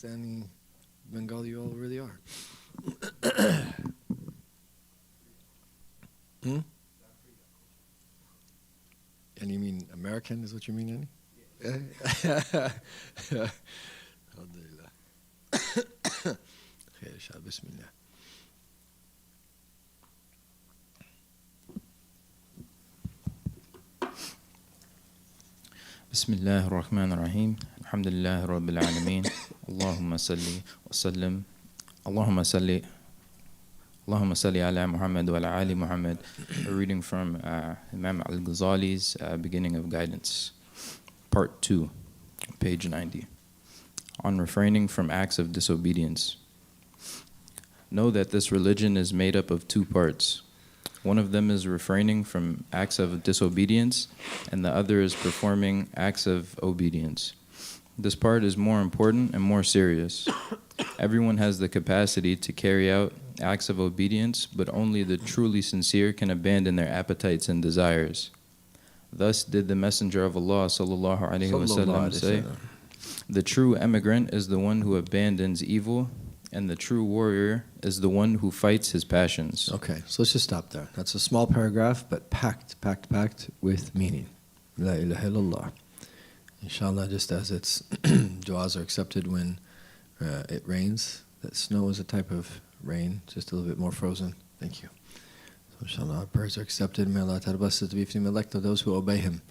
Any Bengali you all really are. Hmm? And you mean American is what you mean, Annie? Yeah. Alhamdulillah. Khair, inshallah. Bismillah. بسم الله الرحمن الرحيم الحمد لله رب العالمين اللهم صل وسلم اللهم صل على محمد وعلى آل Muhammad. A reading from Imam Al-Ghazali's Beginning of Guidance, Part 2, page 90, on refraining from acts of disobedience. Know that this religion is made up of two parts. One of them is refraining from acts of disobedience, and the other is performing acts of obedience. This part is more important and more serious. Everyone has the capacity to carry out acts of obedience, but only the truly sincere can abandon their appetites and desires. Thus did the Messenger of Allah sallallahu alaihi wasallam say, "The true emigrant is the one who abandons evil, and the true warrior is the one who fights his passions." Okay, so let's just stop there. That's a small paragraph, but packed with meaning. La ilaha illallah. Inshallah, just as its du'as are accepted when it rains, that snow is a type of rain, just a little bit more frozen. Thank you. So inshallah, our prayers are accepted. May Allah tarbassat bi fi elect of those who obey Him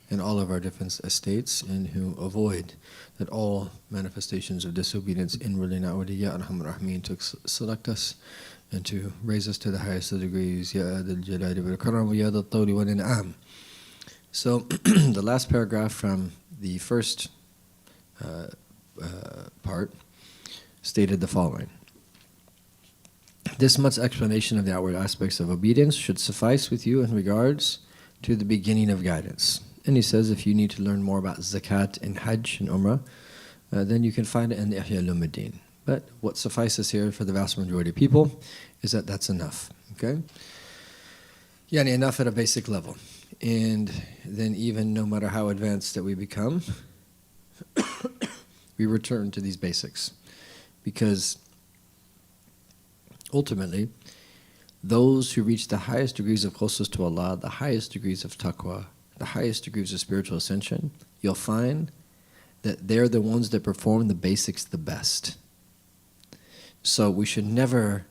in all of our different estates and who avoid that all manifestations of disobedience inwardly and outwardly. Ya Arhamar Rahmeen, to select us and to raise us to the highest of degrees. Ya Adil Jalali wal Karam wa Ya Adil Tawli wal In'am. So the last paragraph from the first part stated the following. This much explanation of the outward aspects of obedience should suffice with you in regards to the beginning of guidance. And he says if you need to learn more about zakat and hajj and umrah, then you can find it in the Ihya Ulumuddin. But what suffices here for the vast majority of people is that that's enough. Okay? Yani enough at a basic level. And then even no matter how advanced that we become, we return to these basics. Because ultimately, those who reach the highest degrees of closeness to Allah, the highest degrees of taqwa, the highest degrees of spiritual ascension, you'll find that they're the ones that perform the basics the best. So we should never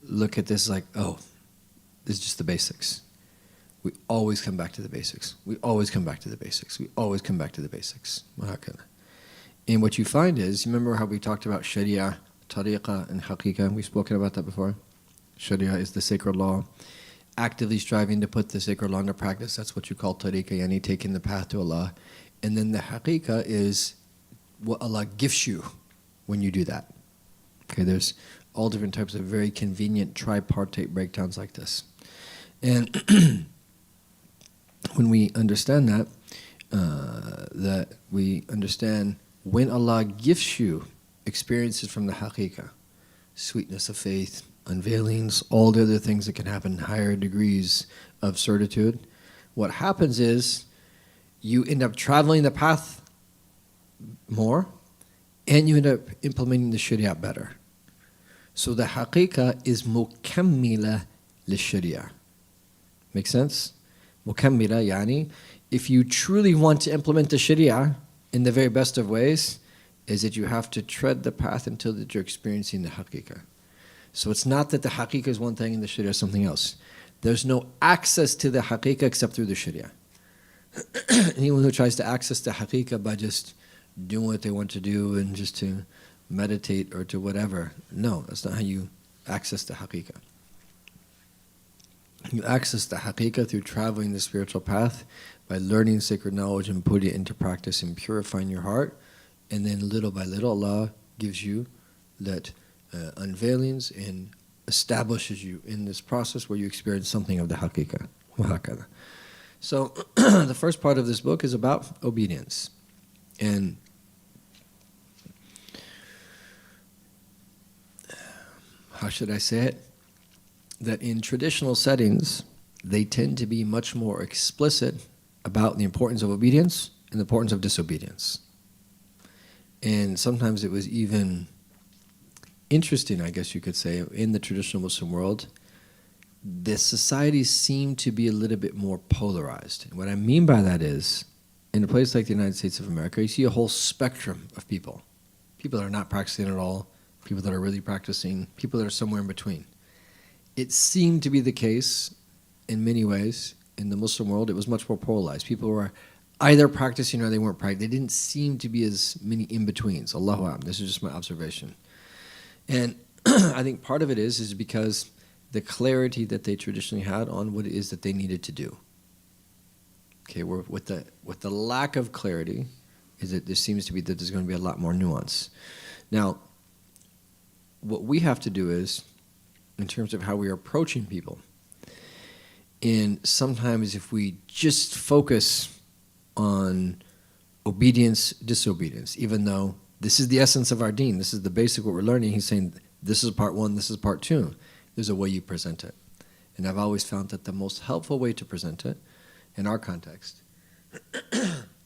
look at this like, oh, this is just the basics. We always come back to the basics. We always come back to the basics. We always come back to the basics. And what you find is, you remember how we talked about Sharia, Tariqah, and Haqiqah? We've spoken about that before. Sharia is the sacred law. Actively striving to put the sacred law into practice, that's what you call Tariqah, yani taking the path to Allah. And then the Haqiqah is what Allah gives you when you do that. Okay, there's all different types of very convenient tripartite breakdowns like this. And when we understand that, that we understand when Allah gives you experiences from the haqiqah, sweetness of faith, unveilings, all the other things that can happen, higher degrees of certitude, what happens is you end up traveling the path more and you end up implementing the sharia better. So the haqiqah is mukammila li-sharia. Make sense? Mukammila, yani, if you truly want to implement the sharia in the very best of ways, is that you have to tread the path until that you're experiencing the haqiqah. So it's not that the haqiqah is one thing and the sharia is something else. There's no access to the haqiqah except through the sharia. Anyone who tries to access the haqiqah by just doing what they want to do and just to meditate or to whatever, no, that's not how you access the haqiqah. You access the haqiqah through traveling the spiritual path, by learning sacred knowledge and putting it into practice and purifying your heart. And then little by little, Allah gives you that unveilings and establishes you in this process where you experience something of the haqiqah. So the first part of this book is about obedience. And how should I say it? That in traditional settings, they tend to be much more explicit about the importance of obedience and the importance of disobedience. And sometimes it was even interesting, I guess you could say, in the traditional Muslim world, the societies seem to be a little bit more polarized. And what I mean by that is, in a place like the United States of America, you see a whole spectrum of people. People that are not practicing at all, people that are really practicing, people that are somewhere in between. It seemed to be the case in many ways in the Muslim world. It was much more polarized. People were either practicing or they weren't practicing. There didn't seem to be as many in-betweens. Allahu A'lam. This is just my observation. And I think part of it is because the clarity that they traditionally had on what it is that they needed to do. Okay, with the lack of clarity, is that there seems to be that there's going to be a lot more nuance. Now, what we have to do is, in terms of how we are approaching people, and sometimes if we just focus on obedience, disobedience, even though this is the essence of our deen, this is the basic what we're learning, he's saying this is part one, this is part two. There's a way you present it. And I've always found that the most helpful way to present it, in our context,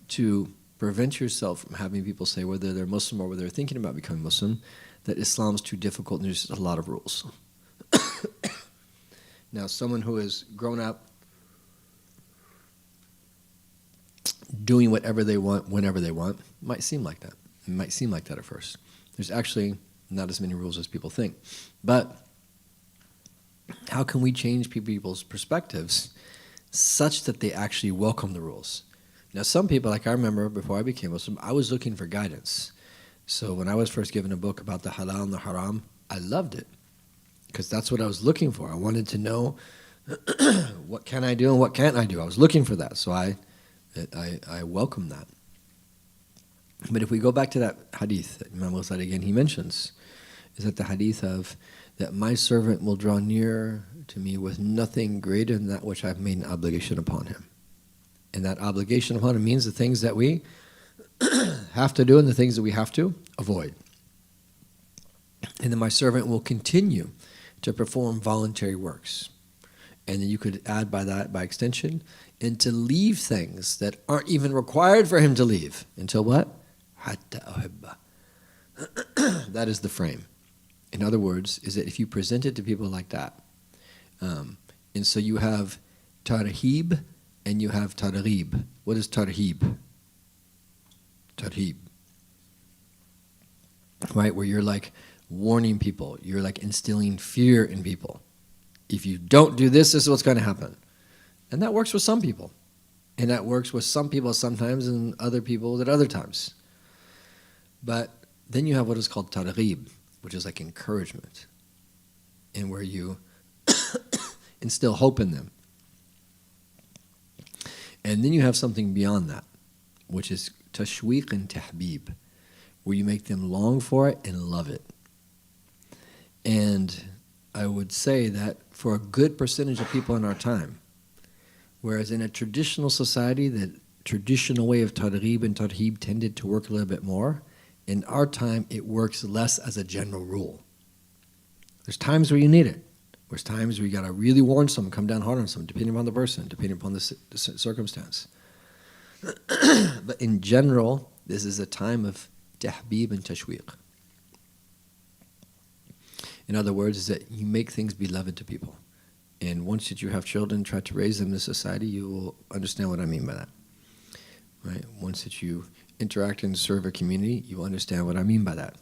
to prevent yourself from having people say, whether they're Muslim or whether they're thinking about becoming Muslim, that Islam's too difficult and there's just a lot of rules. Now, someone who has grown up doing whatever they want, whenever they want, might seem like that. It might seem like that at first. There's actually not as many rules as people think. But how can we change people's perspectives such that they actually welcome the rules? Now, some people, like I remember before I became Muslim, I was looking for guidance. So when I was first given a book about the halal and the haram, I loved it because that's what I was looking for. I wanted to know what can I do and what can't I do. I was looking for that, so I welcome that. But if we go back to that hadith that Imam Al-Maqasid again he mentions, is that the hadith of that my servant will draw near to me with nothing greater than that which I've made an obligation upon him. And that obligation upon him means the things that we have to do and the things that we have to avoid. And then my servant will continue to perform voluntary works. And then you could add by that, by extension, and to leave things that aren't even required for him to leave. Until what? Hatta uhibba. That is the frame. In other words, is that if you present it to people like that, and so you have tarhib and you have targhib. What is tarhib? Tarhib. Right, where you're like warning people, you're like instilling fear in people. If you don't do this, this is what's going to happen. And that works with some people. And that works with some people sometimes and other people at other times. But then you have what is called targhib, which is like encouragement, and where you instill hope in them. And then you have something beyond that, which is tashweeq and tahbib, where you make them long for it and love it. And I would say that for a good percentage of people in our time, whereas in a traditional society, the traditional way of targhib and tarhib tended to work a little bit more, in our time it works less as a general rule. There's times where you need it. There's times where you got to really warn someone, come down hard on someone, depending upon the person, depending upon the circumstance. But in general, this is a time of tahbib and tashweeq. In other words, is that you make things beloved to people. And once that you have children, try to raise them in society, you will understand what I mean by that. Right? Once that you interact and serve a community, you will understand what I mean by that.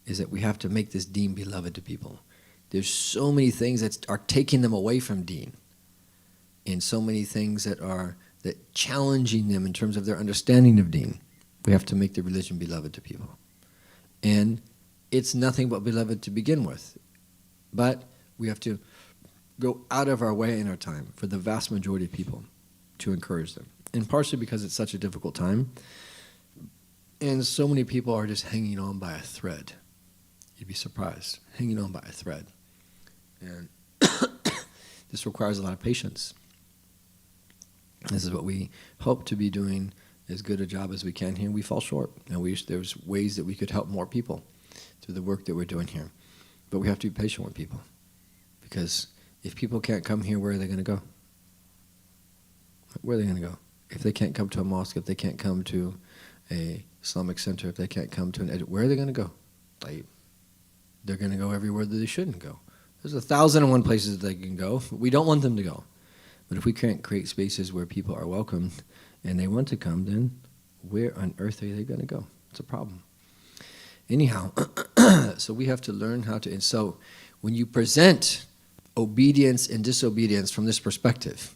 Is that we have to make this deen beloved to people. There's so many things that are taking them away from deen. And so many things that are challenging them in terms of their understanding of deen. We have to make the religion beloved to people. And it's nothing but beloved to begin with. But we have to go out of our way in our time for the vast majority of people to encourage them. And partially because it's such a difficult time. And so many people are just hanging on by a thread. You'd be surprised. Hanging on by a thread. And this requires a lot of patience. This is what we hope to be doing as good a job as we can here. We fall short. And there's ways that we could help more people through the work that we're doing here. But we have to be patient with people. Because if people can't come here, where are they going to go? Where are they going to go? If they can't come to a mosque, if they can't come to a Islamic Center, if they can't come to where are they going to go? They're going to go everywhere that they shouldn't go. There's 1,001 places that they can go. We don't want them to go. But if we can't create spaces where people are welcomed and they want to come, then where on earth are they going to go? It's a problem. Anyhow, so we have to learn how to, and so when you present obedience and disobedience from this perspective,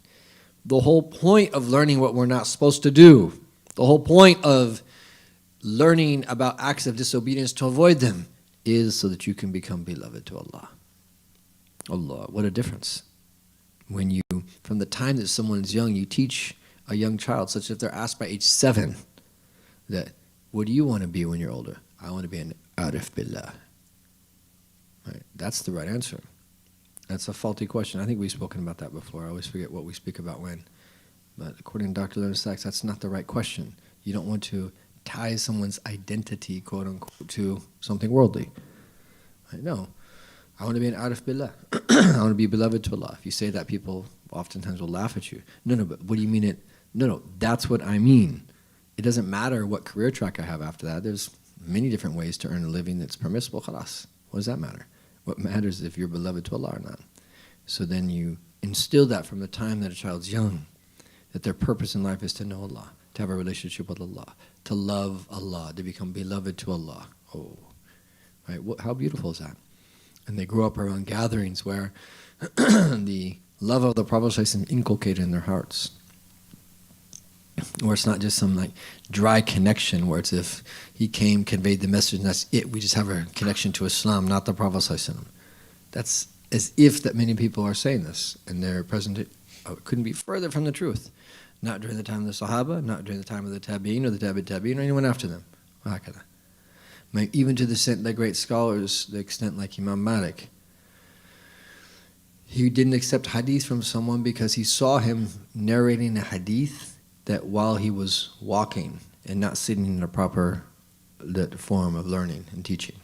the whole point of learning what we're not supposed to do, the whole point of learning about acts of disobedience to avoid them is so that you can become beloved to Allah. Allah, what a difference. When you, from the time that someone's young, you teach a young child, such that if they're asked by age 7, that, what do you want to be when you're older? I want to be an arif billah. Right? That's the right answer. That's a faulty question. I think we've spoken about that before. I always forget what we speak about when. But according to Dr. Leonard Sachs, that's not the right question. You don't want to tie someone's identity, quote unquote, to something worldly. Right? No. I want to be an arif billah. I want to be beloved to Allah. If you say that, people oftentimes will laugh at you. No, but what do you mean it? No, that's what I mean. It doesn't matter what career track I have after that. There's many different ways to earn a living that's permissible. Khalas. What does that matter? What matters is if you're beloved to Allah or not. So then you instill that from the time that a child's young, that their purpose in life is to know Allah, to have a relationship with Allah, to love Allah, to become beloved to Allah. Oh, right? How beautiful is that? And they grow up around gatherings where the love of the Prophet is inculcated in their hearts. Where it's not just some dry connection where it's if he came, conveyed the message, and that's it. We just have a connection to Islam, not the Prophet. That's as if that many people are saying this, and their present couldn't be further from the truth. Not during the time of the Sahaba, not during the time of the Tabi'in or the Tabi'in or anyone after them. Even to the extent that great scholars, the extent like Imam Malik, he didn't accept hadith from someone because he saw him narrating a hadith that while he was walking and not sitting in a proper form of learning and teaching,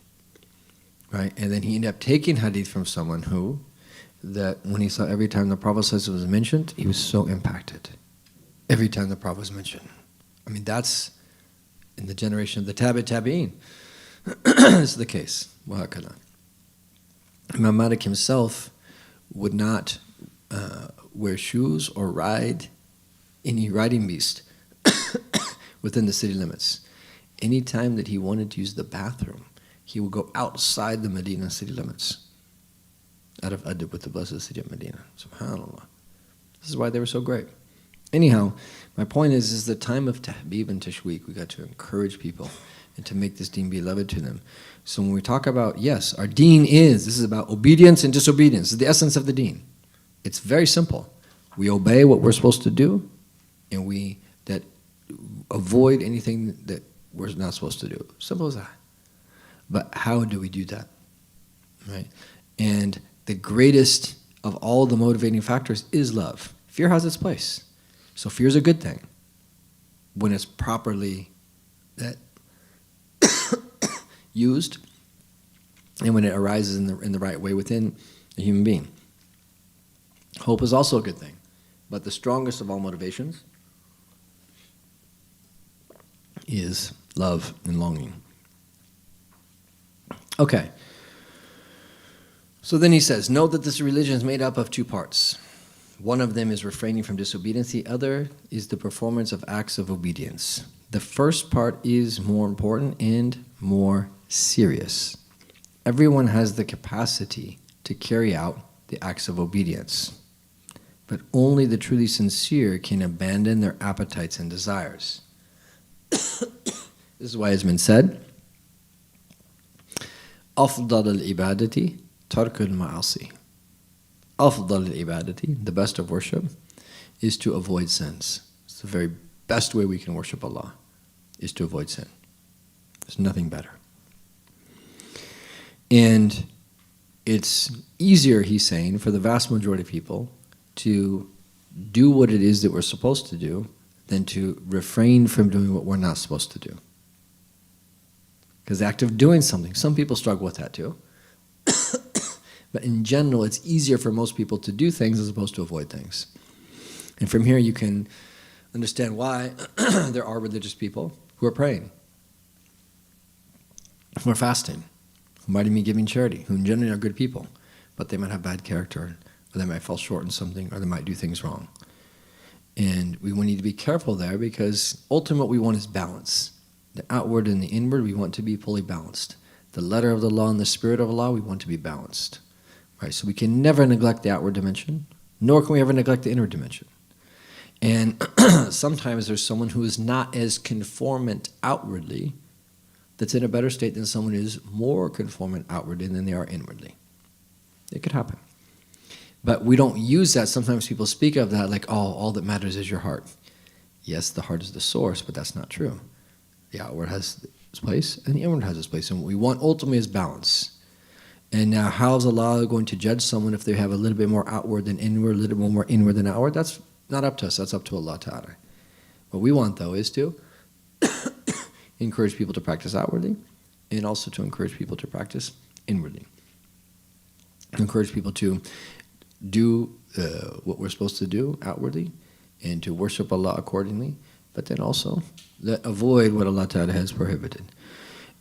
right? And then he ended up taking hadith from someone who, that when he saw every time the Prophet was mentioned, he was so impacted. Every time the Prophet was mentioned. I mean, that's in the generation of the Tabi'in. This is the case. Imam Malik himself would not wear shoes or ride any riding beast within the city limits. Any time that he wanted to use the bathroom, he would go outside the Medina city limits, out of adab with the blessed city of Medina. SubhanAllah. This is why they were so great. Anyhow, my point is the time of tahbib and tashweek. We got to encourage people and to make this deen beloved to them. So when we talk about, yes, our deen this is about obedience and disobedience. This is the essence of the deen. It's very simple. We obey what we're supposed to do, and we avoid anything that we're not supposed to do. Simple as that. But how do we do that? Right? And the greatest of all the motivating factors is love. Fear has its place. So fear is a good thing when it's properly used and when it arises in the right way within a human being. Hope is also a good thing. But the strongest of all motivations is love and longing. Okay. So then he says, note that this religion is made up of 2 parts. One of them is refraining from disobedience. The other is the performance of acts of obedience. The first part is more important and more serious. Everyone has the capacity to carry out the acts of obedience, but only the truly sincere can abandon their appetites and desires. This is why it's been said, أفضل العبادة ترك المعاصي. أفضل العبادة, the best of worship, is to avoid sins. It's the very best way we can worship Allah, is to avoid sin. There's nothing better. And it's easier, he's saying, for the vast majority of people to do what it is that we're supposed to do than to refrain from doing what we're not supposed to do. Because the act of doing something, some people struggle with that too. But in general, it's easier for most people to do things as opposed to avoid things. And from here you can understand why there are religious people who are praying. who are fasting, who might even be giving charity, who generally are good people, but they might have bad character, or they might fall short in something, or they might do things wrong. And we need to be careful there, because ultimately what we want is balance. The outward and the inward, we want to be fully balanced. The letter of the law and the spirit of Allah, we want to be balanced. Right? So we can never neglect the outward dimension, nor can we ever neglect the inward dimension. And sometimes there's someone who is not as conformant outwardly that's in a better state than someone who is more conformant outwardly than they are inwardly. It could happen. But we don't use that. Sometimes people speak of that like, oh, all that matters is your heart. Yes, the heart is the source, but that's not true. The outward has its place, and the inward has its place. And what we want ultimately is balance. And now, how is Allah going to judge someone if they have a little bit more outward than inward, a little bit more inward than outward? That's not up to us. That's up to Allah Ta'ala. What we want, though, is to encourage people to practice outwardly, and also to encourage people to practice inwardly. Encourage people to do what we're supposed to do outwardly, and to worship Allah accordingly, but then also avoid what Allah Ta'ala has prohibited.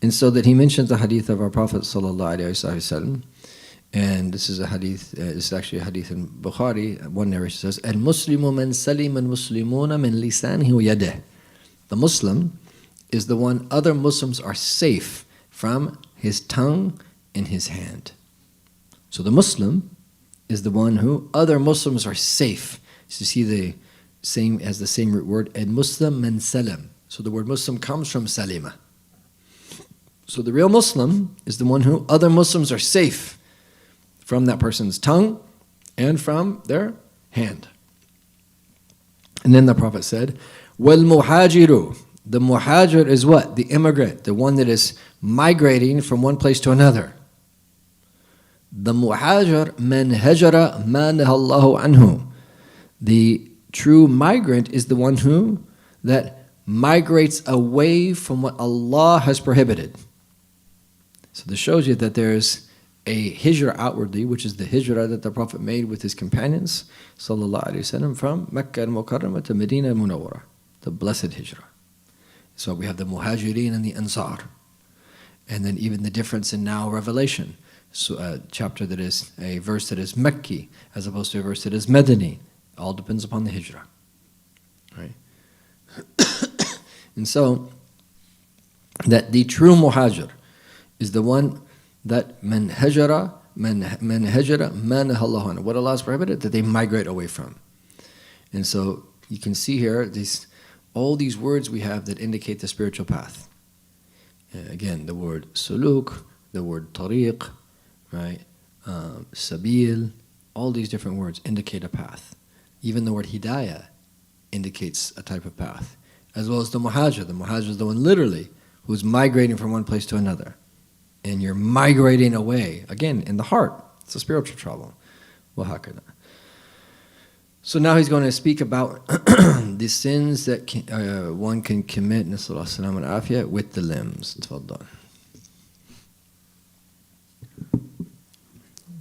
And so that he mentions the hadith of our Prophet Sallallahu Alaihi Wasallam, and this is a hadith, it's actually a hadith in Bukhari. One narration says, Al-Muslimu man salim al-Muslimuna min lisanihi wa yadih. The Muslim is the one other Muslims are safe from his tongue and his hand. So the Muslim is the one who other Muslims are safe. So you see the same as the same root word, al-Muslim man salam. So the word Muslim comes from salima. So the real Muslim is the one who other Muslims are safe from that person's tongue and from their hand. And then the Prophet said, وَالْمُحَاجِرُ. The muhajir is what? The immigrant, the one that is migrating from one place to another. The muhajir man hajara ma nahallahu anhu. The true migrant is the one who that migrates away from what Allah has prohibited. So this shows you that there's a hijrah outwardly, which is the hijrah that the Prophet made with his companions, sallallahu alaihi wasallam, from Mecca al-Mukarramah to Medina al-Munawwarah, the blessed hijrah. So we have the muhajirin and the ansar. And then even the difference in now Revelation, so a chapter that is, a verse that is Mecki, as opposed to a verse that is Medini. All depends upon the hijrah. Right? And so, that the true muhajir is the one that man hajara ma nahallahu anhu. What Allah has prohibited, that they migrate away from. And so you can see here all these words we have that indicate the spiritual path. Again, the word suluk, the word tariq, right? Sabil, all these different words indicate a path. Even the word hidayah indicates a type of path, as well as the muhajir. The muhajir is the one literally who's migrating from one place to another. And you're migrating away, again, in the heart. It's a spiritual travel. So now he's going to speak about the sins that one can commit, nasallallahu salam and afiyah, with the limbs. Tfaddal.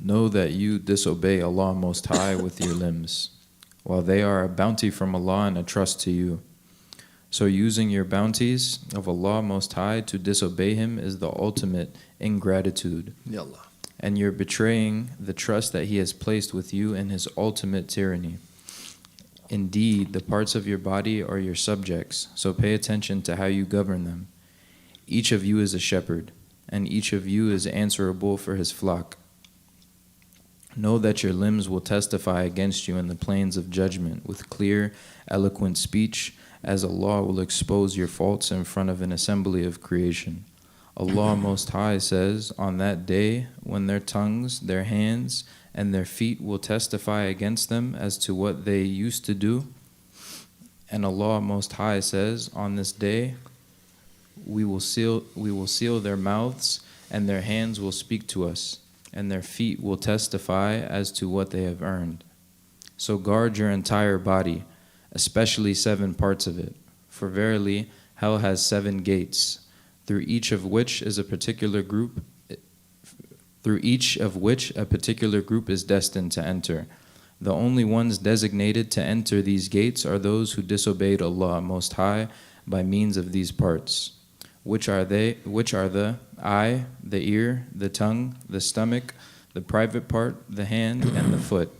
Know that you disobey Allah Most High with your limbs, while they are a bounty from Allah and a trust to you. So using your bounties of Allah Most High to disobey Him is the ultimate ingratitude. Ya Allah. And you're betraying the trust that He has placed with you in His ultimate tyranny. Indeed, the parts of your body are your subjects, so pay attention to how you govern them. Each of you is a shepherd, and each of you is answerable for his flock. Know that your limbs will testify against you in the plains of judgment with clear, eloquent speech, as Allah will expose your faults in front of an assembly of creation. Allah Most High says, on that day, when their tongues, their hands, and their feet will testify against them as to what they used to do. And Allah Most High says, on this day, we will seal their mouths, and their hands will speak to us, and their feet will testify as to what they have earned. So guard your entire body, especially 7 parts of it. For verily, hell has 7 gates, through each of which a particular group is destined to enter. The only ones designated to enter these gates are those who disobeyed Allah Most High by means of these parts. which are the eye, the ear, the tongue, the stomach, the private part, the hand, and the foot.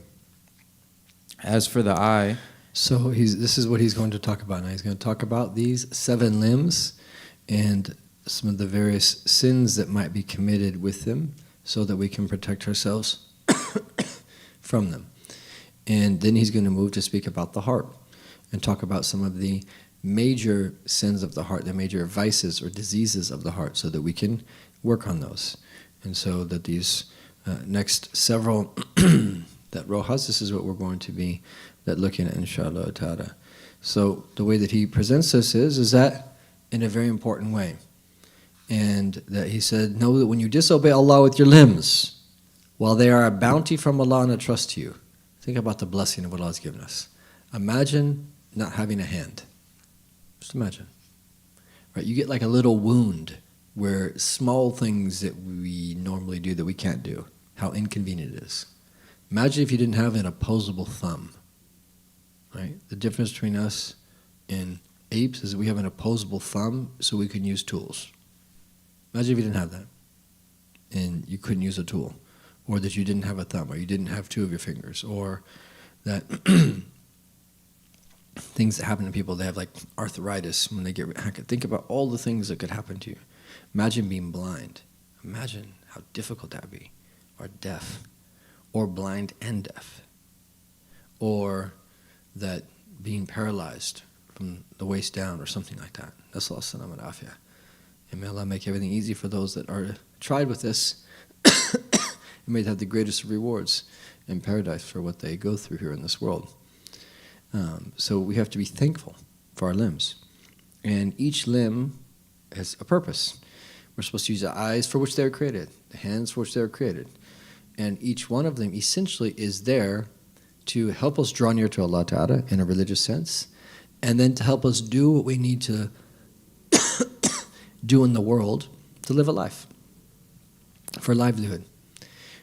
As for the eye, So this is what he's going to talk about now. He's going to talk about these 7 limbs and some of the various sins that might be committed with them so that we can protect ourselves from them. And then he's going to move to speak about the heart and talk about some of the major sins of the heart, the major vices or diseases of the heart, so that we can work on those. And so that these next several that rohas, this is what we're going to be looking at, inshallah ta'ala. So the way that he presents this is that in a very important way. And that he said, know that when you disobey Allah with your limbs, while they are a bounty from Allah and a trust to you, think about the blessing of what Allah has given us. Imagine not having a hand. Just imagine. Right? You get like a little wound where small things that we normally do that we can't do, how inconvenient it is. Imagine if you didn't have an opposable thumb. Right? The difference between us and apes is that we have an opposable thumb so we can use tools. Imagine if you didn't have that and you couldn't use a tool, or that you didn't have a thumb, or you didn't have 2 of your fingers, or that things that happen to people, they have like arthritis when they get think about all the things that could happen to you. Imagine being blind. Imagine how difficult that would be. Or deaf, or blind and deaf, or that being paralyzed from the waist down or something like that. Nasallahu salam and afiyah. And may Allah make everything easy for those that are tried with this and may have the greatest rewards in paradise for what they go through here in this world. So we have to be thankful for our limbs. And each limb has a purpose. We're supposed to use the eyes for which they were created, the hands for which they were created. And each one of them essentially is there to help us draw near to Allah Ta'ala in a religious sense, and then to help us do what we need to do in the world to live a life, for livelihood.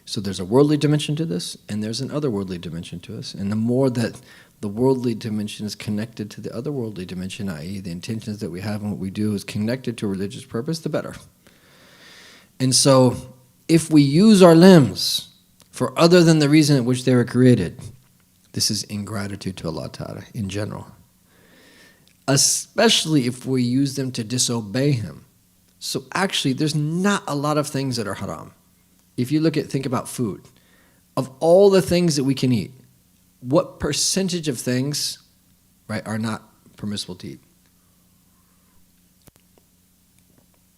So there's a worldly dimension to this, and there's an otherworldly dimension to us. And the more that the worldly dimension is connected to the otherworldly dimension, i.e. the intentions that we have and what we do is connected to a religious purpose, the better. And so if we use our limbs for other than the reason in which they were created, this is ingratitude to Allah Ta'ala in general. Especially if we use them to disobey Him. So actually, there's not a lot of things that are haram. If you think about food, of all the things that we can eat, what percentage of things, right, are not permissible to eat?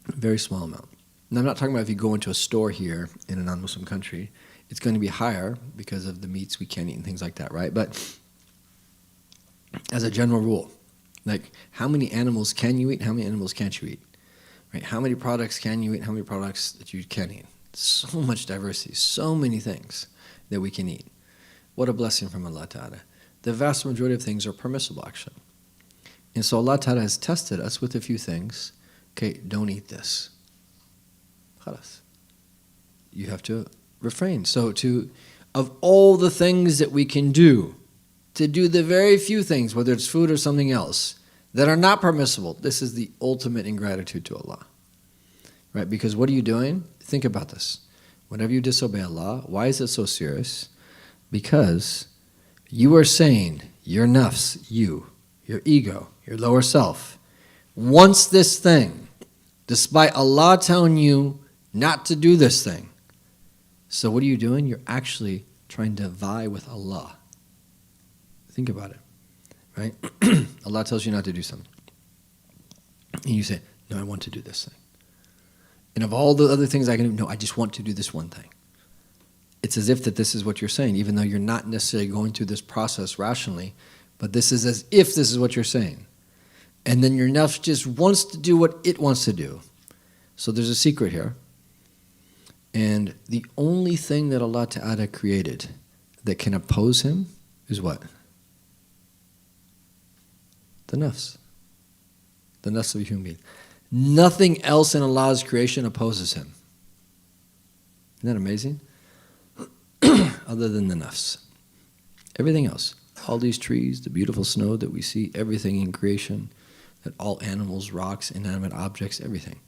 A very small amount. Now, I'm not talking about if you go into a store here in a non-Muslim country, it's going to be higher because of the meats we can't eat and things like that, right? But as a general rule, like how many animals can you eat, how many animals can't you eat? Right? How many products can you eat, how many products that you can't eat? So much diversity, so many things that we can eat. What a blessing from Allah Ta'ala. The vast majority of things are permissible, actually. And so Allah Ta'ala has tested us with a few things. Okay, don't eat this. Khalas. You have to refrain. So of all the things that we can do, to do the very few things, whether it's food or something else, that are not permissible, this is the ultimate ingratitude to Allah. Right? Because what are you doing? Think about this. Whenever you disobey Allah, why is it so serious? Because you are saying, your nafs, your ego, your lower self, wants this thing, despite Allah telling you not to do this thing. So what are you doing? You're actually trying to vie with Allah. Think about it, right? Allah tells you not to do something. And you say, no, I want to do this thing. And of all the other things I can do, no, I just want to do this one thing. It's as if that this is what you're saying, even though you're not necessarily going through this process rationally, but this is as if this is what you're saying. And then your nafs just wants to do what it wants to do. So there's a secret here. And the only thing that Allah Ta'ala created that can oppose Him is what? The nafs. The nafs of a human being. Nothing else in Allah's creation opposes Him. Isn't that amazing? Other than the nafs. Everything else. All these trees, the beautiful snow that we see, everything in creation That all animals, rocks, inanimate objects, everything.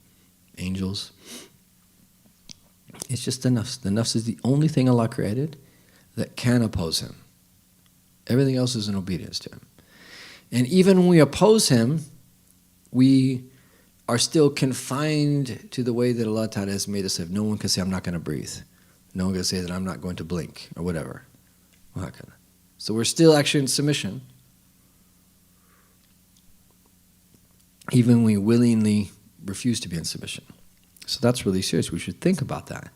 Angels. It's just the nafs. The nafs is the only thing Allah created that can oppose Him. Everything else is in obedience to Him. And even when we oppose Him, we are still confined to the way that Allah Ta'ala has made us live. No one can say, I'm not going to breathe. No one can say that I'm not going to blink or whatever. So we're still actually in submission. Even when we willingly refuse to be in submission. So that's really serious. We should think about that,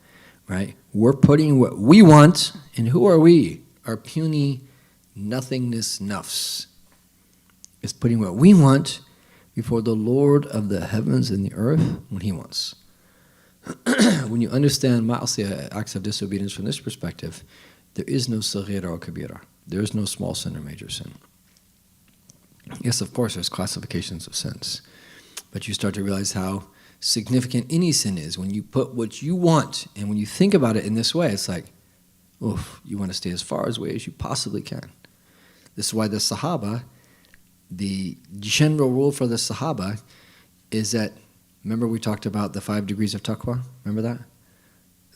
right? We're putting what we want, and who are we? Our puny nothingness nafs is putting what we want before the Lord of the heavens and the earth when He wants. When you understand ma'asiyah, acts of disobedience from this perspective, there is no saghira or kabira. There is no small sin or major sin. Yes, of course, there's classifications of sins. But you start to realize how significant any sin is when you put what you want, and when you think about it in this way, it's like, oof, you want to stay as far away as you possibly can. This is why the Sahaba, the general rule for the Sahaba is that, remember we talked about the 5 degrees of taqwa? Remember that?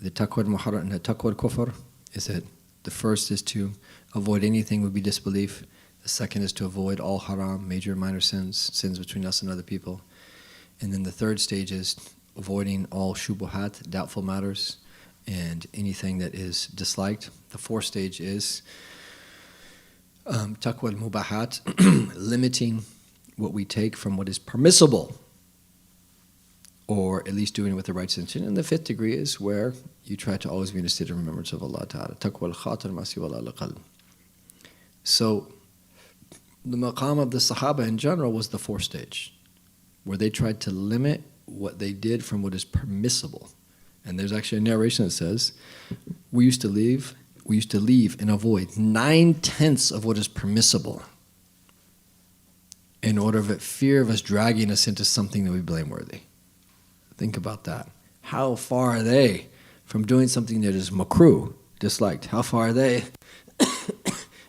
The taqwa al-muharram and the taqwa al-kufr is that the first is to avoid anything would be disbelief. The second is to avoid all haram, major and minor sins, sins between us and other people. And then the third stage is avoiding all shubuhat, doubtful matters, and anything that is disliked. The fourth stage is taqwa al-mubahat, limiting what we take from what is permissible, or at least doing it with the right intention. And the fifth degree is where you try to always be in a state of remembrance of Allah Ta'ala. Taqwa al-khatir masi wal al-qalb. So the maqam of the Sahaba in general was the fourth stage, where they tried to limit what they did from what is permissible. And there's actually a narration that says, we used to leave and avoid 9/10 of what is permissible in order of fear of us dragging us into something that would be blameworthy. Think about that. How far are they from doing something that is makruh, disliked? How far are they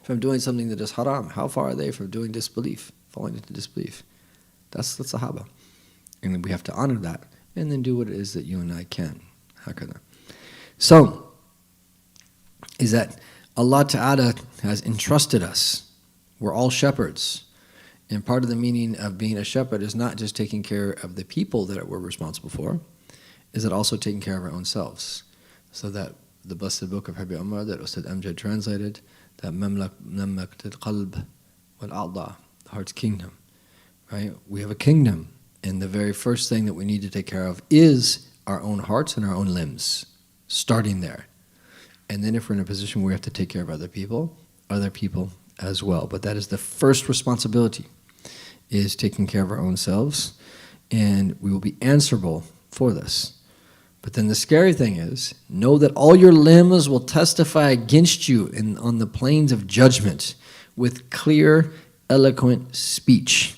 from doing something that is haram? How far are they from doing disbelief, falling into disbelief? That's the Sahaba. And then we have to honor that and then do what it is that you and I can. So, is that Allah Ta'ala has entrusted us. We're all shepherds. And part of the meaning of being a shepherd is not just taking care of the people that we're responsible for, is it also taking care of our own selves. So that the blessed book of Habib Umar that Ustad Amjad translated, that Mamlakat al-Qalb wal-A'da, the heart's kingdom. Right? We have a kingdom, and the very first thing that we need to take care of is our own hearts and our own limbs, starting there. And then if we're in a position where we have to take care of other people as well. But that is the first responsibility, is taking care of our own selves, and we will be answerable for this. But then the scary thing is, know that all your limbs will testify against you on the plains of judgment with clear, eloquent speech.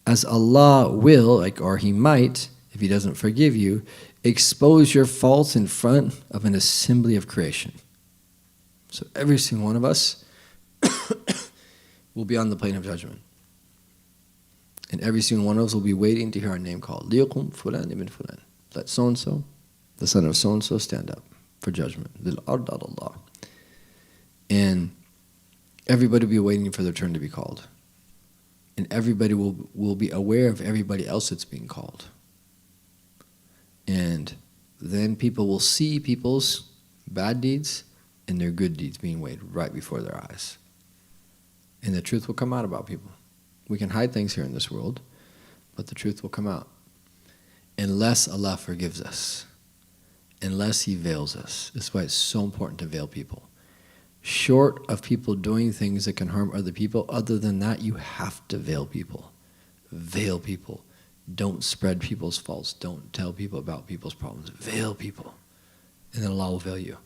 As Allah will, or He might, if He doesn't forgive you, expose your faults in front of an assembly of creation. So every single one of us will be on the plane of judgment. And every single one of us will be waiting to hear our name called. لِيَقُمْ فُلَانِ ibn fulan. Let so-and-so, the son of so-and-so, stand up for judgment. لِلْأَرْضَ عَلَى اللَّهِ. And everybody will be waiting for their turn to be called. And everybody will be aware of everybody else that's being called. And then people will see people's bad deeds and their good deeds being weighed right before their eyes. And the truth will come out about people. We can hide things here in this world, but the truth will come out. Unless Allah forgives us. Unless He veils us. That's why it's so important to veil people. Short of people doing things that can harm other people, other than that, you have to veil people. Veil people. Don't spread people's faults. Don't tell people about people's problems. Veil people. And then Allah will veil you.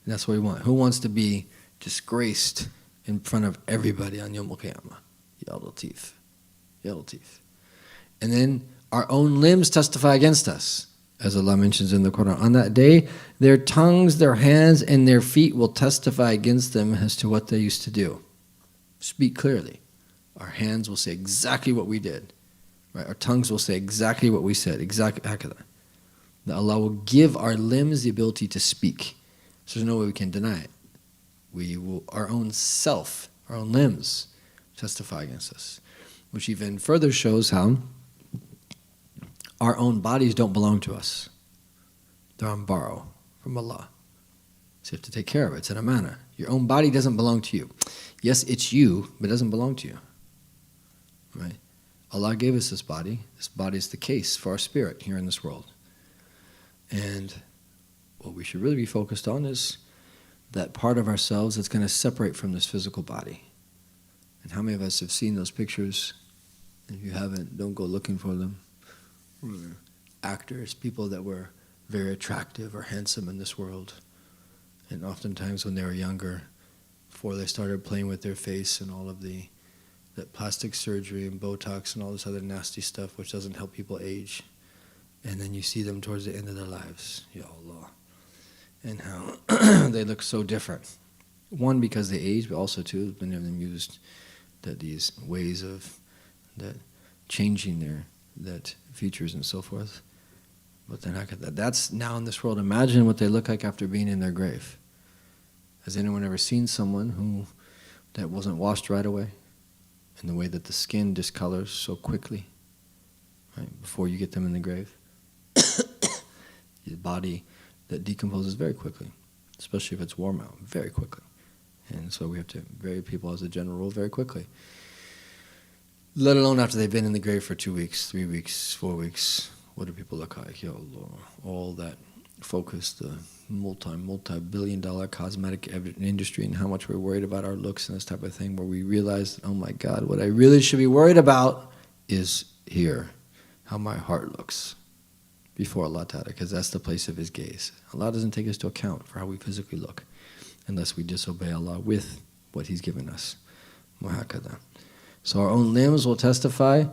And that's what we want. Who wants to be disgraced in front of everybody on Yawm al-Qiyamah? Ya Latif. Ya Latif. And then our own limbs testify against us. As Allah mentions in the Quran, on that day, their tongues, their hands, and their feet will testify against them as to what they used to do. Speak clearly. Our hands will say exactly what we did. Right? Our tongues will say exactly what we said, exactly hakada. That Allah will give our limbs the ability to speak. So there's no way we can deny it. We will, our own self, our own limbs, testify against us. Which even further shows how our own bodies don't belong to us. They're on borrow from Allah. So you have to take care of it. It's an amana. Your own body doesn't belong to you. Yes, it's you, but it doesn't belong to you. Right? Allah gave us this body. This body is the case for our spirit here in this world. And what we should really be focused on is that part of ourselves that's going to separate from this physical body. And how many of us have seen those pictures? If you haven't, don't go looking for them. Actors, people that were very attractive or handsome in this world. And oftentimes when they were younger, before they started playing with their face and all of that plastic surgery and Botox and all this other nasty stuff which doesn't help people age. And then you see them towards the end of their lives, Ya Allah. And how they look so different. One, because they age, but also two, many of them used these ways of that changing their features and so forth. But then that's now in this world. Imagine what they look like after being in their grave. Has anyone ever seen someone that wasn't washed right away? And the way that the skin discolors so quickly, right, before you get them in the grave? The body that decomposes very quickly, especially if it's warm out, very quickly. And so we have to bury people as a general rule very quickly. Let alone after they've been in the grave for 2 weeks, 3 weeks, 4 weeks. What do people look like? Ya Allah. All that focus, the multi-billion-dollar cosmetic industry and how much we're worried about our looks and this type of thing, where we realize, oh my God, what I really should be worried about is here, how my heart looks before Allah Ta'ala, because that's the place of His gaze. Allah doesn't take us to account for how we physically look unless we disobey Allah with what He's given us. Muhakada. So our own limbs will testify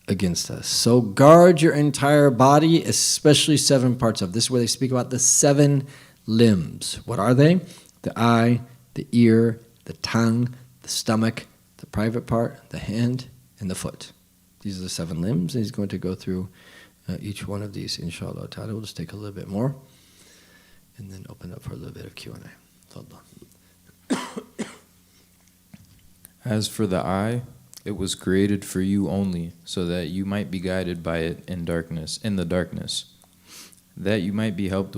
against us. So guard your entire body, especially 7 parts of. This is where they speak about the 7 limbs. What are they? The eye, the ear, the tongue, the stomach, the private part, the hand, and the foot. These are the 7 limbs, and he's going to go through each one of these, inshallah ta'ala. We'll just take a little bit more, and then open up for a little bit of Q&A. Tafadhal. As for the eye, it was created for you only, so that you might be guided by it in the darkness, that you might be helped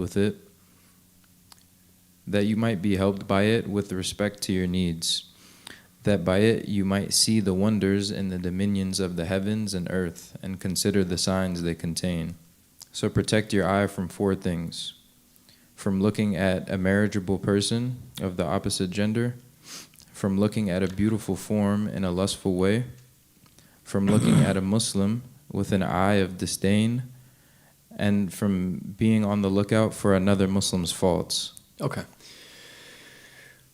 by it with respect to your needs, that by it you might see the wonders in the dominions of the heavens and earth, and consider the signs they contain. So protect your eye from 4 things: from looking at a marriageable person of the opposite gender, from looking at a beautiful form in a lustful way, from looking at a Muslim with an eye of disdain, and from being on the lookout for another Muslim's faults. Okay.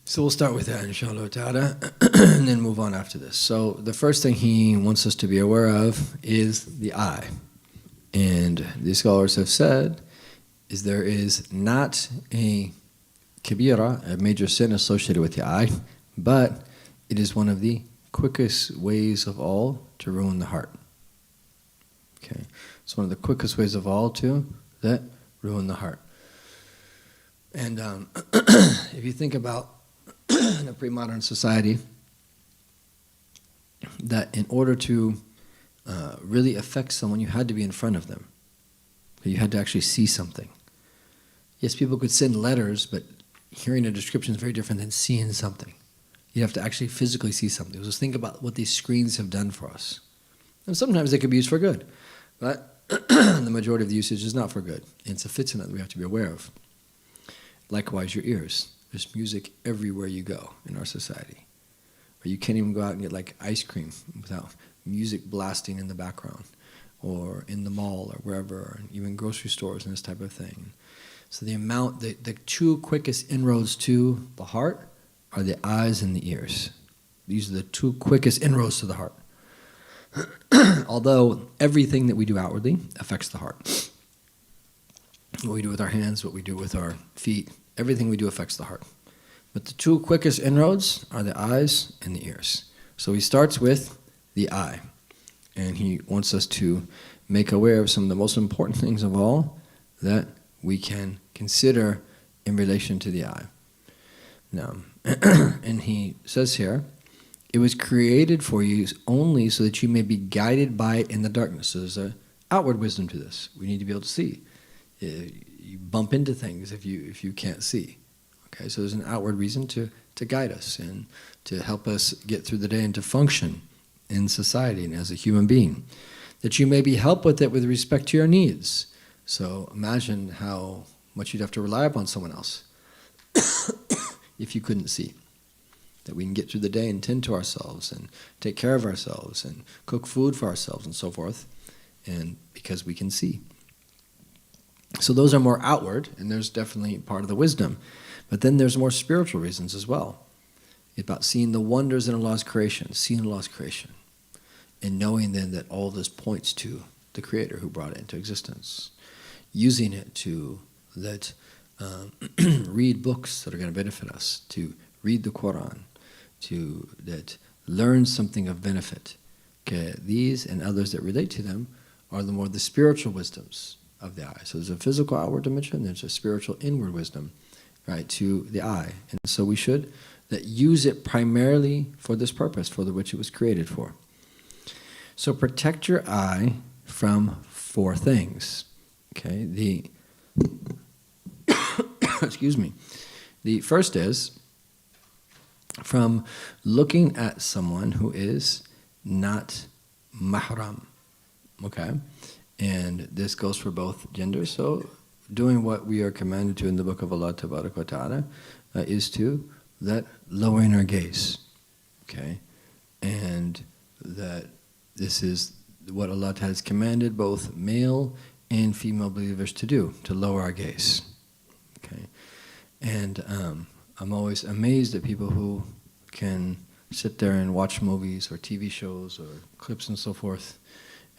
So we'll start with that, inshallah ta'ala, and then move on after this. So the first thing he wants us to be aware of is the eye. And the scholars have said is there is not a kabira, a major sin associated with the eye, but it is one of the quickest ways of all to ruin the heart. Okay, it's one of the quickest ways of all to ruin the heart. And if you think about in a pre-modern society, that in order to really affect someone, you had to be in front of them. You had to actually see something. Yes, people could send letters, but hearing a description is very different than seeing something. You have to actually physically see something. So just think about what these screens have done for us. And sometimes they could be used for good, but the majority of the usage is not for good. And it's a fitna that we have to be aware of. Likewise, your ears. There's music everywhere you go in our society. Or you can't even go out and get like ice cream without music blasting in the background, or in the mall or wherever, or even grocery stores and this type of thing. So the 2 quickest inroads to the heart are the eyes and the ears. These are the 2 quickest inroads to the heart. Although everything that we do outwardly affects the heart. What we do with our hands, what we do with our feet, everything we do affects the heart. But the 2 quickest inroads are the eyes and the ears. So he starts with the eye. And he wants us to make aware of some of the most important things of all that we can consider in relation to the eye. Now, and he says here, it was created for you only so that you may be guided by it in the darkness. So there's an outward wisdom to this. We need to be able to see. You bump into things if you can't see. Okay, so there's an outward reason to guide us and to help us get through the day and to function in society and as a human being. That you may be helped with it with respect to your needs. So imagine how much you'd have to rely upon someone else if you couldn't see. That we can get through the day and tend to ourselves and take care of ourselves and cook food for ourselves and so forth, and because we can see. So those are more outward, and there's definitely part of the wisdom. But then there's more spiritual reasons as well. About seeing the wonders in Allah's creation, seeing Allah's creation, and knowing then that all this points to the Creator who brought it into existence. Using it to read books that are going to benefit us, to read the Quran, to learn something of benefit. Okay, these and others that relate to them are the spiritual wisdoms of the eye. So there's a physical outward dimension, there's a spiritual inward wisdom, right, to the eye. And so we should use it primarily for this purpose, for which it was created for. So protect your eye from 4 things. Okay, excuse me. The first is from looking at someone who is not mahram. Okay, and this goes for both genders. So doing what we are commanded to in the book of Allah Tabarak wa Ta'ala is to lowering our gaze. Okay, and that this is what Allah has commanded both male and female believers to do, to lower our gaze. Okay, and I'm always amazed at people who can sit there and watch movies or TV shows or clips and so forth,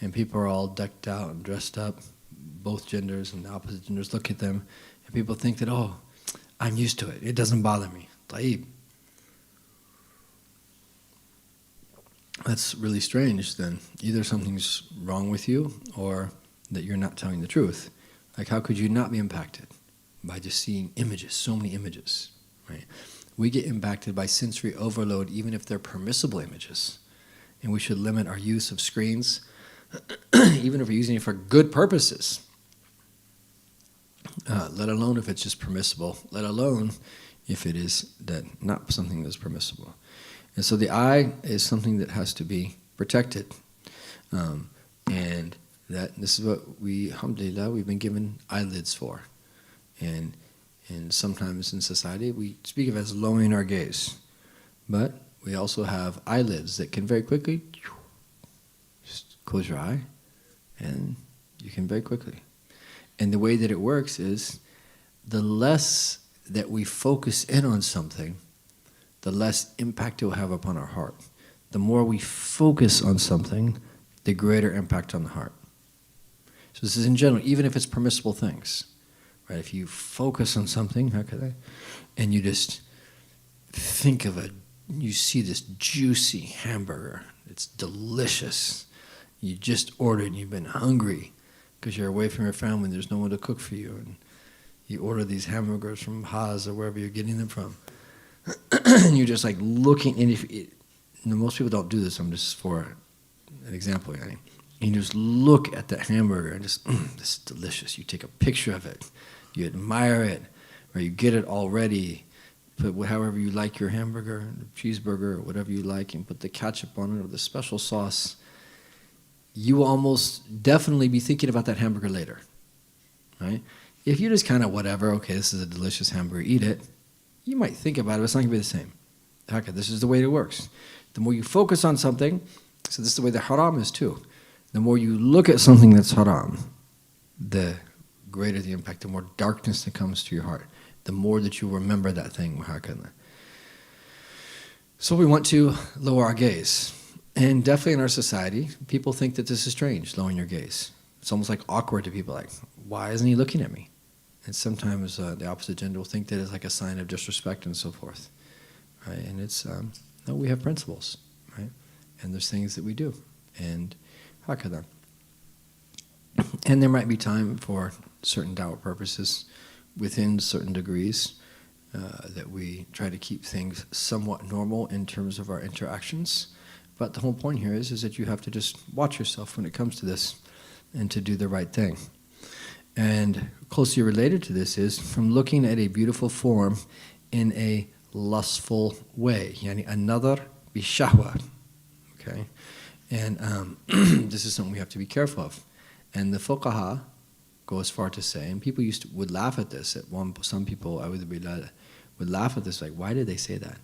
and people are all decked out and dressed up, both genders and the opposite genders look at them, and people think that, oh, I'm used to it, it doesn't bother me. Taib. That's really strange then. Either something's wrong with you or that you're not telling the truth. Like, how could you not be impacted by just seeing images, so many images, right? We get impacted by sensory overload even if they're permissible images. And we should limit our use of screens, even if we're using it for good purposes, let alone if it's just permissible, let alone if it is not something that's permissible. And so the eye is something that has to be protected. And this is what alhamdulillah, we've been given eyelids for. And sometimes in society we speak of it as lowering our gaze. But we also have eyelids that can very quickly, just close your eye, and you can very quickly. And the way that it works is, the less that we focus in on something, the less impact it will have upon our heart. The more we focus on something, the greater impact on the heart. So this is in general, even if it's permissible things. Right? If you focus on something, and you just think of it, you see this juicy hamburger, it's delicious. You just ordered and you've been hungry because you're away from your family and there's no one to cook for you. And you order these hamburgers from Haas or wherever you're getting them from. And you're just looking, and most people don't do this, I'm just for an example. And you just look at the hamburger and just, this is delicious. You take a picture of it, you admire it, or you get it already, put however you like your hamburger, cheeseburger, or whatever you like, and put the ketchup on it or the special sauce. You will almost definitely be thinking about that hamburger later, right? If you just kind of whatever, okay, this is a delicious hamburger, eat it, you might think about it, but it's not going to be the same. Okay, this is the way it works. The more you focus on something, so this is the way the haram is too. The more you look at something that's haram, the greater the impact, the more darkness that comes to your heart, the more that you remember that thing. So we want to lower our gaze. And definitely in our society, people think that this is strange, lowering your gaze. It's almost awkward to people, why isn't he looking at me? And sometimes the opposite gender will think that it's a sign of disrespect and so forth. Right? And it's, no, we have principles, right? And there's things that we do. And هكذا. And there might be time for certain da'wah purposes within certain degrees that we try to keep things somewhat normal in terms of our interactions. But the whole point here is that you have to just watch yourself when it comes to this and to do the right thing. And closely related to this is from looking at a beautiful form in a lustful way. Yani another bishahwa. Okay? And this is something we have to be careful of. And the fuqaha go as far to say, and people would laugh at this. Some people, would laugh at this, like, why did they say that?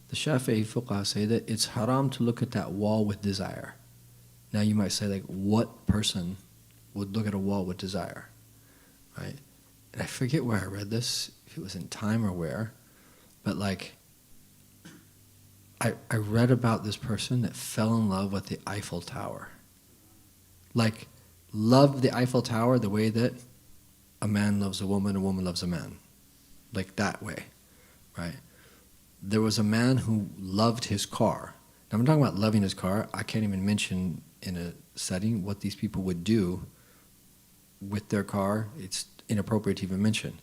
The Shafi'i fuqaha say that it's haram to look at that wall with desire. Now you might say, like, what person would look at a wall with desire? Right? And I forget where I read this, if it was in Time or where, but like, I read about this person that fell in love with the Eiffel Tower. Like, loved the Eiffel Tower the way that a man loves a woman loves a man. Like that way, right? There was a man who loved his car. Now I'm talking about loving his car. I can't even mention in a setting what these people would do with their car. It's inappropriate to even mention.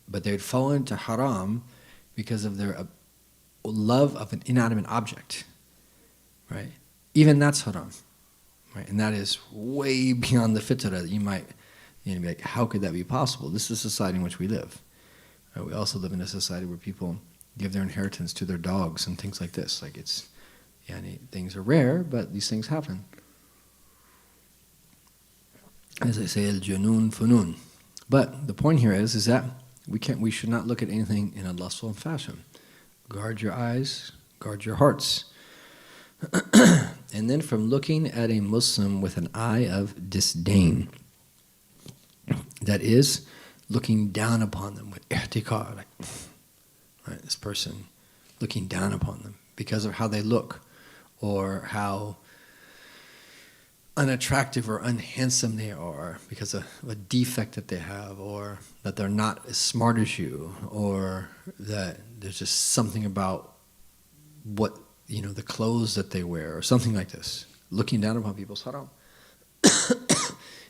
But they'd fall into haram because of their love of an inanimate object, right? Even that's haram, right? And that is way beyond the fitrah that you might be like, how could that be possible? This is the society in which we live. We also live in a society where people give their inheritance to their dogs and things like this. Like things are rare, but these things happen. As I say, al-junun funun. But the point here is that we should not look at anything in a lustful fashion. Guard your eyes, guard your hearts. And then from looking at a Muslim with an eye of disdain, that is, looking down upon them with ihtikar, like, right, this person looking down upon them because of how they look or how unattractive or unhandsome they are because of a defect that they have, or that they're not as smart as you, or that there's just something about what, the clothes that they wear, or something like this. Looking down upon people's haram.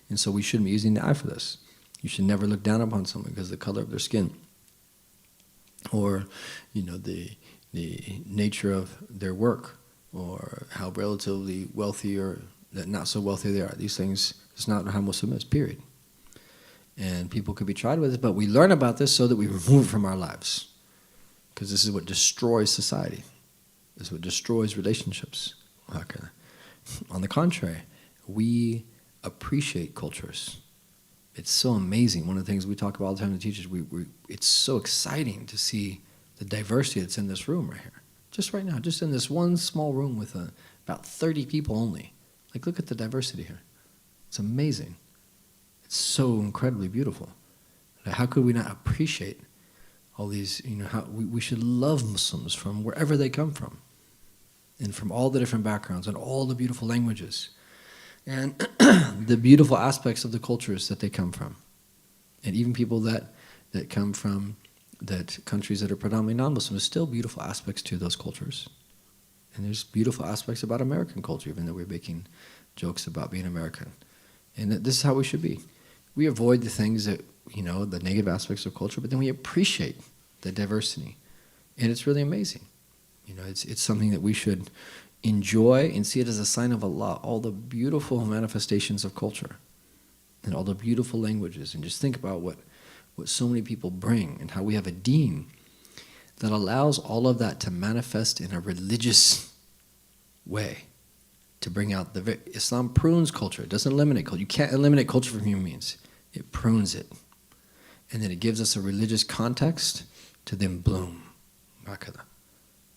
And so we shouldn't be using the eye for this. You should never look down upon someone because of the color of their skin, or the nature of their work, or how relatively wealthy or that not so wealthy they are. These things, it's not how Muslim is, period. And people could be tried with it, but we learn about this so that we remove it from our lives. Because this is what destroys society. This is what destroys relationships. Okay. On the contrary, we appreciate cultures. It's so amazing. One of the things we talk about all the time to teachers, it's so exciting to see the diversity that's in this room right here. Just right now, just in this one small room with about 30 people only. Like, look at the diversity here. It's amazing. It's so incredibly beautiful. How could we not appreciate all these, how we should love Muslims from wherever they come from, and from all the different backgrounds and all the beautiful languages and the beautiful aspects of the cultures that they come from. And even people that come from countries that are predominantly non-Muslim, there's still beautiful aspects to those cultures. And there's beautiful aspects about American culture, even though we're making jokes about being American. And this is how we should be. We avoid the things that, the negative aspects of culture, but then we appreciate the diversity. And it's really amazing. It's something that we should enjoy and see it as a sign of Allah, all the beautiful manifestations of culture and all the beautiful languages. And just think about what so many people bring and how we have a deen that allows all of that to manifest in a religious way, to bring out Islam prunes culture. It doesn't eliminate culture. You can't eliminate culture from human beings. It prunes it. And then it gives us a religious context to then bloom.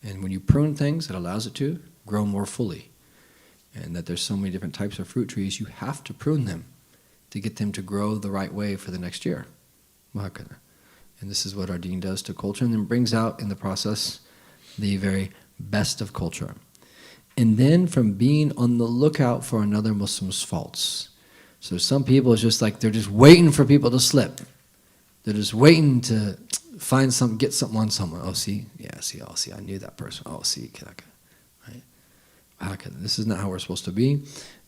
And when you prune things, it allows it to grow more fully. And that there's so many different types of fruit trees, you have to prune them to get them to grow the right way for the next year. And this is what our deen does to culture, and then brings out in the process the very best of culture. And then from being on the lookout for another Muslim's faults. So some people, it's just like they're just waiting for people to slip. They're just waiting to get something on someone. Oh, see, I knew that person. Oh, see, right? This is not how we're supposed to be.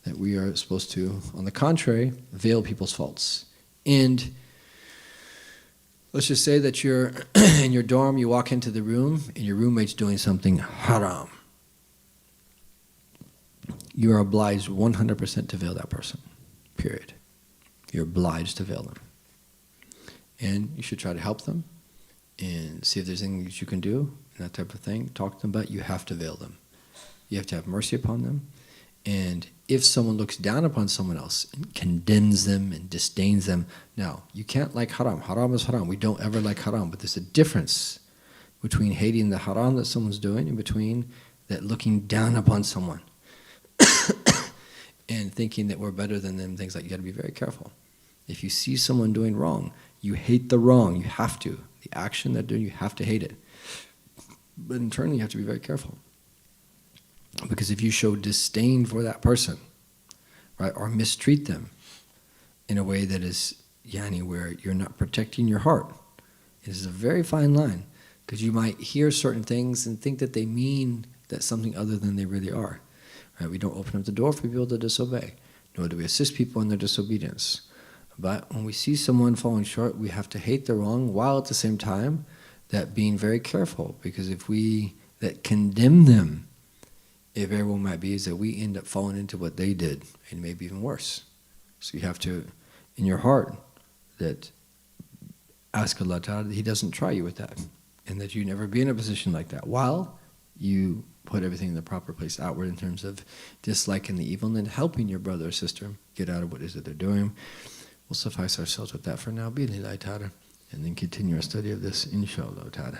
That we are supposed to, on the contrary, veil people's faults. And let's just say that you're in your dorm, you walk into the room, and your roommate's doing something haram. You are obliged 100% to veil that person, period. You're obliged to veil them. And you should try to help them and see if there's anything that you can do, and that type of thing. Talk to them, but you have to veil them. You have to have mercy upon them. And if someone looks down upon someone else and condemns them and disdains them, now, you can't like haram. Haram is haram. We don't ever like haram. But there's a difference between hating the haram that someone's doing and between that looking down upon someone and thinking that we're better than them, things like you got to be very careful. If you see someone doing wrong, you hate the wrong. You have to. The action they're doing, you have to hate it. But internally, you have to be very careful. Because if you show disdain for that person, right, or mistreat them in a way that is, where you're not protecting your heart, it is a very fine line. Because you might hear certain things and think that they mean that something other than they really are. Right? We don't open up the door for people to disobey, nor do we assist people in their disobedience. But when we see someone falling short, we have to hate the wrong, while at the same time that being very careful. Because if we that condemn them, it very well might be is that we end up falling into what they did, and maybe even worse. So you have to, in your heart, that ask Allah Ta'ala that He doesn't try you with that, and that you never be in a position like that, while you put everything in the proper place outward in terms of disliking the evil and then helping your brother or sister get out of what it is that they're doing. We'll suffice ourselves with that for now, bi'idhnillahi ta'ala, and then continue our study of this, inshallah ta'ala.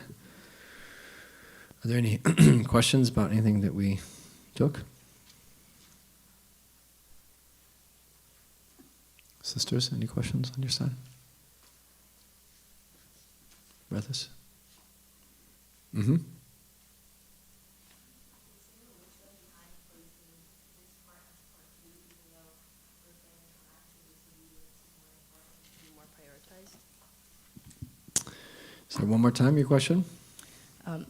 Are there any questions about anything that we took? Sisters, any questions on your side? Brothers? Mm-hmm. So one more time, your question?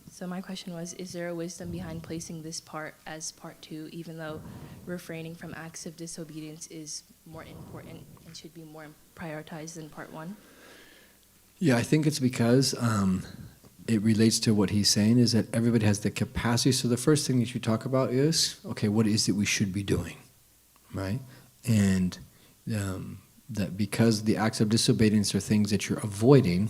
So my question was, is there a wisdom behind placing this part as part 2, even though refraining from acts of disobedience is more important and should be more prioritized than part 1? Yeah, I think it's because it relates to what he's saying, is that everybody has the capacity. So the first thing that you talk about is, okay, what is it we should be doing, right? And that because the acts of disobedience are things that you're avoiding,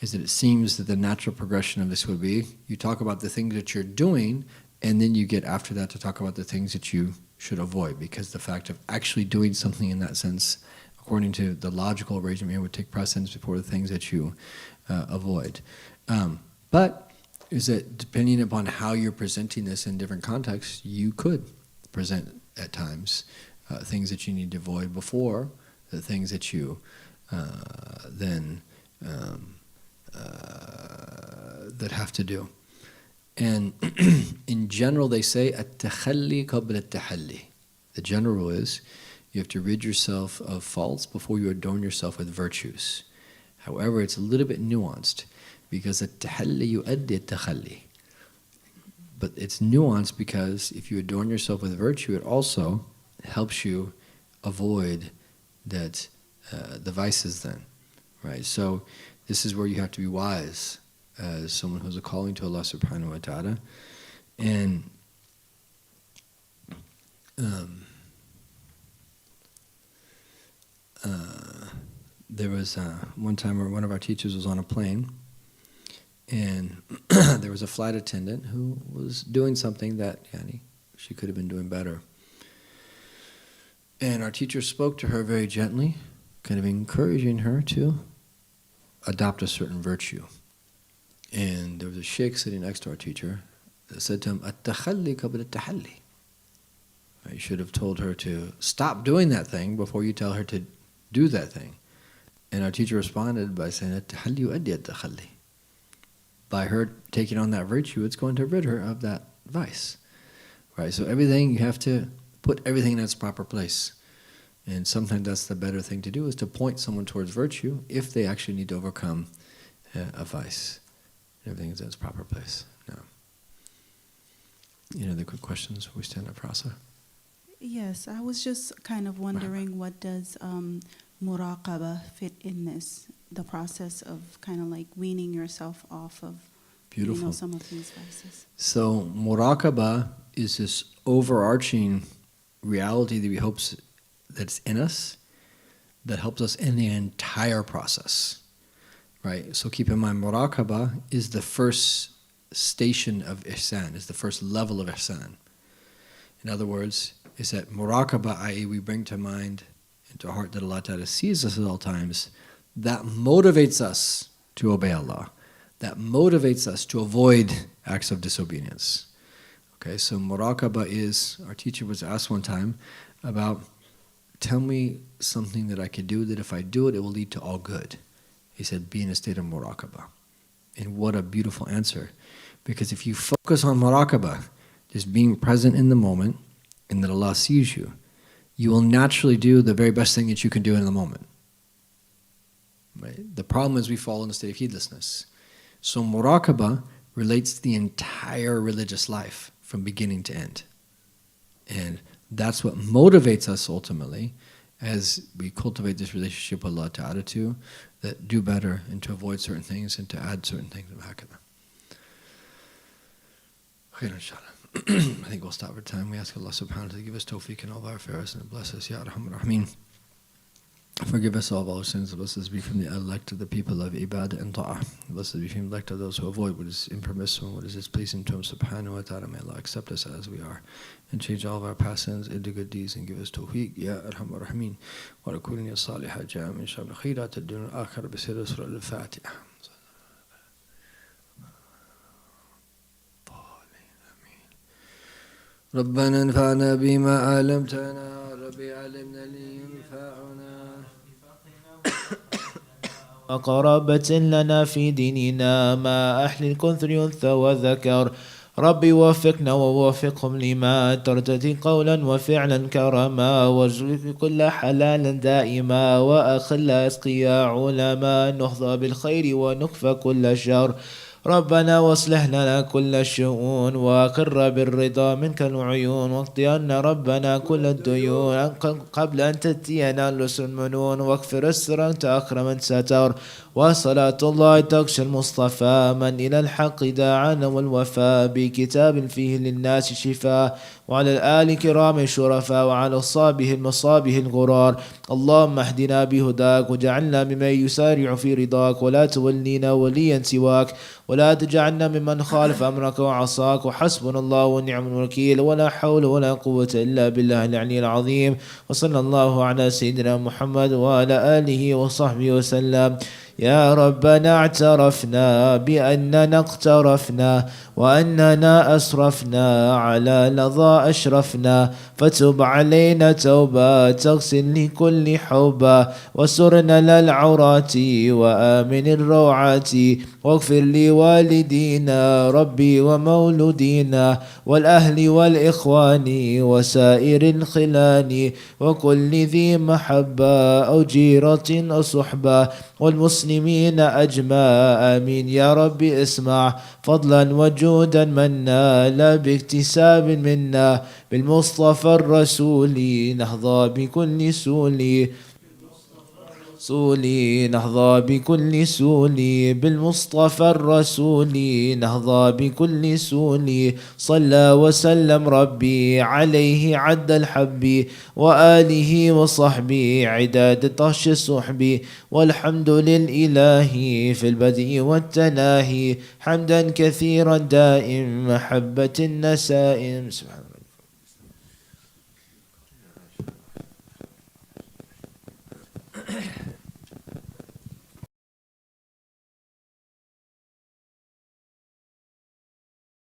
is that it seems that the natural progression of this would be, you talk about the things that you're doing, and then you get after that to talk about the things that you should avoid, because the fact of actually doing something in that sense, according to the logical arrangement, would take precedence before the things that you avoid. But is that depending upon how you're presenting this in different contexts, you could present at times things that you need to avoid before the things that you then that have to do. And in general, they say at-takhalli qabla at-tahalli. The general rule is you have to rid yourself of faults before you adorn yourself with virtues. However, it's a little bit nuanced, because at-tahalli yu'addi at-takhalli. But it's nuanced because if you adorn yourself with virtue, it also helps you avoid that the vices then, right? So this is where you have to be wise as someone who's a calling to Allah subhanahu wa ta'ala. And there was one time where one of our teachers was on a plane, and there was a flight attendant who was doing something that she could have been doing better. And our teacher spoke to her very gently, kind of encouraging her to adopt a certain virtue. And there was a sheikh sitting next to our teacher that said to him, "At-takhalli qabla at-tahalli." You should have told her to stop doing that thing before you tell her to do that thing. And our teacher responded by saying, "At-tahalli yu'addi at-takhalli." By her taking on that virtue, it's going to rid her of that vice. Right? So everything, you have to put everything in its proper place. And sometimes that's the better thing to do, is to point someone towards virtue if they actually need to overcome a vice. Everything is in its proper place. No. Any other quick questions before we stand up for Asa? Yes, I was just kind of wondering what does muraqabah fit in this, the process of kind of like weaning yourself off of Beautiful. some of these vices. So muraqabah is this overarching reality that we hope that's in us, that helps us in the entire process, right? So keep in mind, muraqabah is the first station of ihsan, is the first level of ihsan. In other words, is that muraqabah, i.e. we bring to mind and to heart that Allah Ta'ala sees us at all times, that motivates us to obey Allah, that motivates us to avoid acts of disobedience. Okay, so muraqabah is, our teacher was asked one time about, tell me something that I could do that if I do it, it will lead to all good. He said, be in a state of muraqabah. And what a beautiful answer. Because if you focus on muraqabah, just being present in the moment, and that Allah sees you, you will naturally do the very best thing that you can do in the moment. Right? The problem is we fall in a state of heedlessness. So muraqabah relates to the entire religious life from beginning to end. And that's what motivates us ultimately as we cultivate this relationship with Allah Ta'ala to that do better and to avoid certain things and to add certain things. Khair, inshallah. I think we'll stop for time. We ask Allah subhanahu wa ta'ala to give us tawfiq in all of our affairs and bless us. Ya Arhamar Rahimeen. Forgive us all of our sins. Bless us be from the elect of the people of ibadah and ta'ah. Bless us be from the elect of those who avoid what is impermissible and what is displeasing to Him subhanahu wa ta'ala. May Allah accept us as we are and change all of our past sins into good deeds and give us tawfiq. Ya Arhamar Rahimeen. Wa rakulni as-salihah ja'a min shabri khairat ad-dunya al-akhirah bi sirri surah al-Fatiha. ربنا انفعنا بما علمتنا ربي علمنا لينفعنا وقرابة لنا في ديننا ما أهل الكثر أنثى وذكر ربي وفقنا ووفقهم لما ترتدي قولا وفعلا كرما وارزق كل حلال دائما وأخل أسقياء علما نحظى بالخير ونكفى كل شر ربنا واصلح لنا كل الشؤون وقر بالرضا منك العيون واقضي عنا ربنا كل الديون قبل أن تأتينا لسر المنون واغفر السر أنت أكرم من ستر وصلاة الله تغشى المصطفى من إلى الحق داعنا والوفاء بكتاب فيه للناس شفاء وعلى الآل كرام الشرفاء وعلى أصحابه المصابه الغرار اللهم اهدنا بهداك وجعلنا ممن يسارع في رضاك ولا تولينا وليا سواك ولا تجعلنا ممن خالف أمرك وعصاك وحسبنا الله ونعم الوكيل ولا حول ولا قوة إلا بالله العلي العظيم وصلى الله على سيدنا محمد وعلى آله وصحبه وسلم يا ربنا اعترفنا بأننا اقترفنا وأننا أسرفنا على لظى أشرفنا فتب علينا توبة تغسل لكل حوبة وسرنا للعورات وآمن الروعات واغفر لوالدينا ربي ومولودينا والأهل والإخوان وسائر الخلان وكل ذي محبة أو جيرة أو صحبة والمسلمين أجمع آمين يا ربي اسمع فضلا وجودا منا لا باكتساب منا بالمصطفى الرسول نهضى بكل سولي نهضى بكل سولي بالمصطفى الرسول نهضى بكل سولي صلى وسلم ربي عليه عد الحب وآله وصحبه عداد طش الصحب والحمد للإله في البدء والتناهي حمدا كثيرا دائم محبة النسائم سبحان الله.